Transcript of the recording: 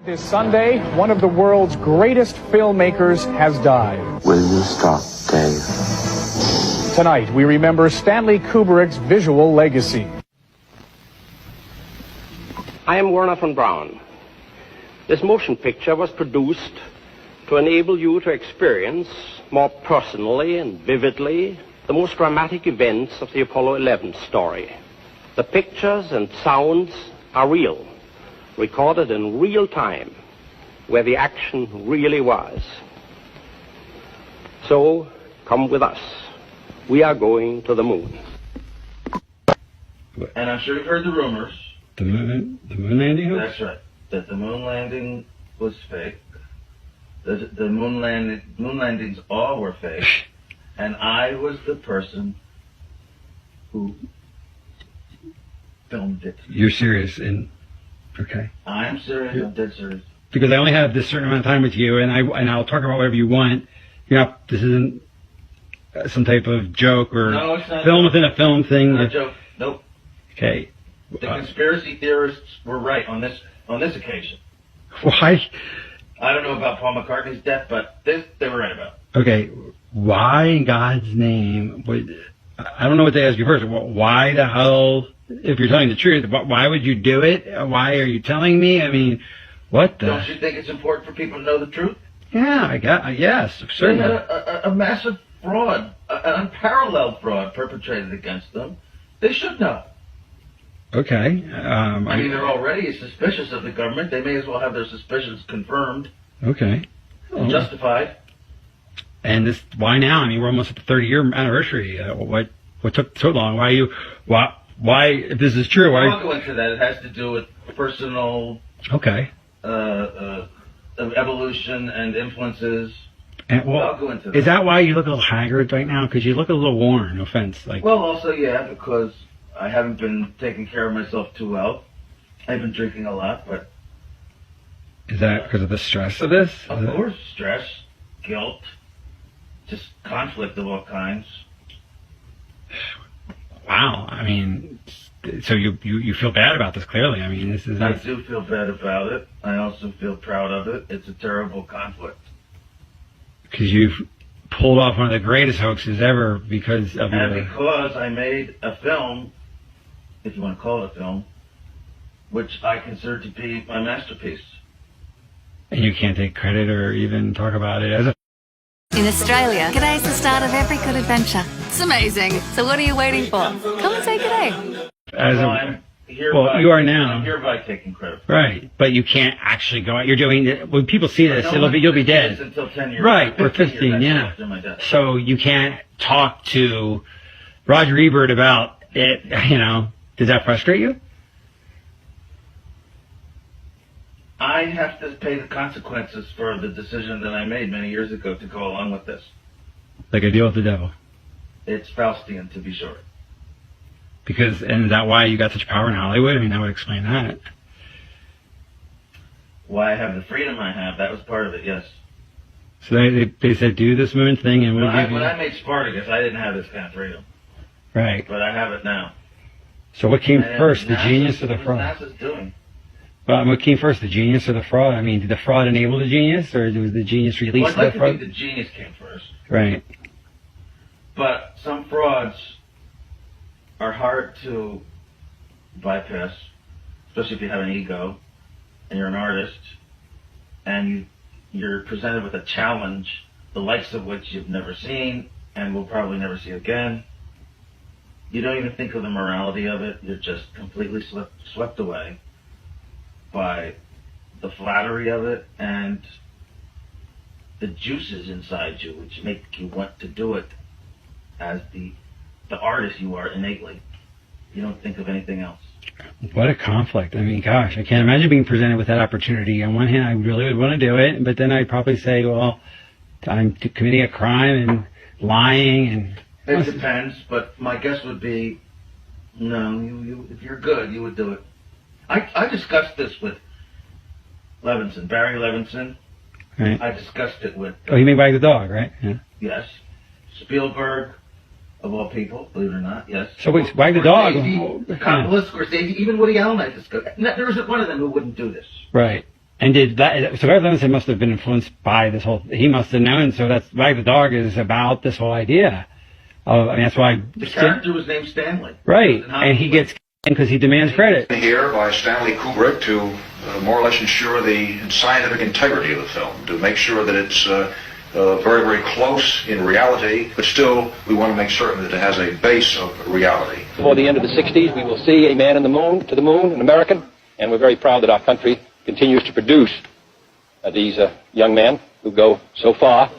This Sunday, one of the world's greatest filmmakers has died. Will you stop, Dave? Tonight, we remember Stanley Kubrick's visual legacy. I am Werner von Braun. This motion picture was produced to enable you to experience more personally and vividly the most dramatic events of the Apollo 11 story. The pictures and sounds are real, recorded in real time, where the action really was. So, come with us. We are going to the moon. And I'm sure you've heard the rumors. The moon landing hoax? That's right. That the moon landing was fake. The moon landings all were fake. And I was the person who filmed it. You're serious and okay. I am serious. I'm dead serious. Because I only have this certain amount of time with you, and I'll talk about whatever you want. This isn't some type of joke or no, it's not film within a film thing. Not a joke. Nope. Okay. The conspiracy theorists were right on this occasion. Why? I don't know about Paul McCartney's death, but this they were right about. Okay. Why in God's name I don't know what they asked you first. Why the hell, if you're telling the truth, why would you do it? Why are you telling me? I mean, what the... Don't you think it's important for people to know the truth? Yeah, yes, certainly. They had a massive fraud, an unparalleled fraud perpetrated against them. They should know. Okay. I mean, they're already suspicious of the government. They may as well have their suspicions confirmed. Okay. And justified. And why now? I mean, we're almost at the 30-year anniversary. What took so long? Why, if this is true, why? I'll go into that. It has to do with personal. Okay. Evolution and influences. And, I'll go into that. Is that why you look a little haggard right now? Because you look a little worn. No offense. Well, also, yeah, because I haven't been taking care of myself too well. I've been drinking a lot, but... Is that because of the stress of this? Of course. Stress, guilt, just conflict of all kinds. Wow. I mean, so you feel bad about this, clearly. I mean, this is... I do feel bad about it. I also feel proud of it. It's a terrible conflict. Because you've pulled off one of the greatest hoaxes ever because of... And because I made a film, if you want to call it a film, which I consider to be my masterpiece. And you can't take credit or even talk about it as a... In Australia, G'day's the start of every good adventure. It's amazing. So what are you waiting for? Come and say G'day. You are now. I'm hereby taking credit. Right, but you can't actually go out. You're doing it. When people see this, you'll be dead. Until 10 years. Right, or 15, yeah. After my death. So you can't talk to Roger Ebert about it, Does that frustrate you? I have to pay the consequences for the decision that I made many years ago to go along with this. Like a deal with the devil. It's Faustian, to be sure. And is that why you got such power in Hollywood? I mean, that would explain that. Why I have the freedom I have, that was part of it, yes. So they said, do this moon thing and we'll give you... When I made Spartacus, I didn't have this kind of freedom. Right. But I have it now. So what came first, the genius or the fraud? NASA's doing. Well, what came first, the genius or the fraud? I mean, did the fraud enable the genius, or was the genius released I'd like the to fraud? think the genius came first. Right. But some frauds are hard to bypass, especially if you have an ego and you're an artist and you're presented with a challenge, the likes of which you've never seen and will probably never see again. You don't even think of the morality of it. You're just completely swept away by the flattery of it and the juices inside you which make you want to do it as the artist you are innately. You don't think of anything else. What a conflict. I mean, gosh, I can't imagine being presented with that opportunity. On one hand, I really would want to do it, but then I'd probably say, well, I'm committing a crime and lying and... It depends, but my guess would be, no, you if you're good, you would do it. I discussed this with Levinson, Barry Levinson. Right. I discussed it with... Oh, you mean Wag the Dog, right? Yeah. Yes. Spielberg, of all people, believe it or not, yes. So wait, Wag the Dog... Coppola, Scorsese, even Woody Allen I discussed. There isn't one of them who wouldn't do this. Right. And did that? So Garth Levinson must have been influenced by this whole. He must have known. So that's Wag the Dog is about this whole idea. I mean, that's why the character was named Stanley. Right, and he gets because he demands credit. Here by Stanley Kubrick to more or less ensure the scientific integrity of the film, to make sure that it's very, very close in reality, but still we want to make certain that it has a base of reality. Before the end of the 60s, we will see a man to the moon, an American, and we're very proud that our country continues to produce these young men who go so far